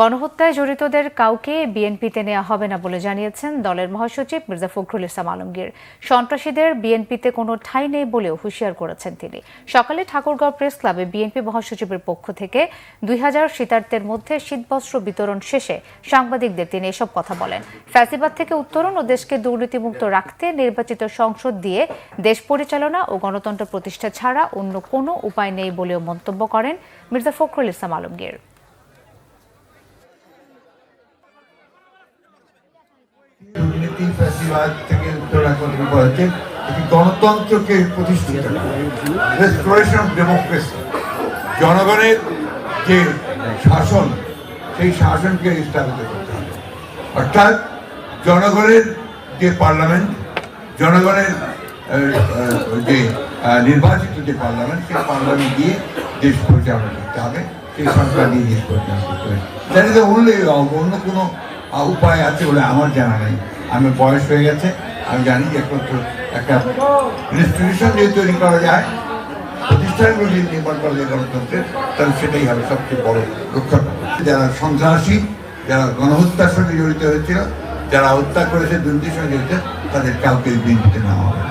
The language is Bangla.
গণহত্যায় জড়িতদের কাউকে বিএনপিতে নেওয়া হবে না বলে জানিয়েছেন দলের মহাসচিব মির্জা ফখরুল ইসলাম আলমগীর। সন্ত্রাসীদের বিএনপিতে কোনো ঠাঁই নেই বলেও হুঁশিয়ার করেছেন তিনি। সকালে ঠাকুরগাঁও প্রেস ক্লাবে বিএনপি মহাসচিবের পক্ষ থেকে 2000 শীতার্থের মধ্যে শীতবস্ত্র বিতরণ শেষে সাংবাদিকদের তিনি এসব কথা বলেন। ফ্যাসিবাদ থেকে উত্তরণ ও দেশকে দুর্নীতিমুক্ত রাখতে নির্বাচিত সংসদ দিয়ে দেশ পরিচালনা ও গণতন্ত্র প্রতিষ্ঠা ছাড়া অন্য কোনো উপায় নেই বলেও মন্তব্য করেন মির্জা ফখরুল ইসলাম আলমগীর। দুর্নীতি ফ্যাসিবাদ থেকে উত্তরণ করেছে একটি গণতন্ত্রকে প্রতিষ্ঠিত রেস্টোরেশন অফ ডেমোক্রেসি, জনগণের যে শাসন সেই শাসনকে স্থাপিত করতে হবে। অর্থাৎ জনগণের যে পার্লামেন্ট, জনগণের যে নির্বাচিত যে পার্লামেন্ট, সেই পার্লামেন্ট দিয়ে দেশ পরিচালনা করতে হবে, সেই সরকার দিয়ে দেশ পরিচালনা করতে হবে। জানি তো অন্য কোনো উপায় আছে বলে আমার জানা নেই। আমার বয়স হয়ে গেছে, আমি জানি যে একমাত্র একটা ইনস্টিটিউশন যদি তৈরি করা যায়, প্রতিষ্ঠানগুলো যদি নির্মাণ করা যায় গণতন্ত্রের, তাহলে সেটাই হবে সবচেয়ে বড় রক্ষা। যারা সন্ত্রাসী, যারা গণহত্যার সঙ্গে জড়িত হয়েছিল, যারা হত্যা করেছে, দুর্নীতির সঙ্গে জড়িত, তাদের কাউকে বিএনপিতে নেওয়া হবে।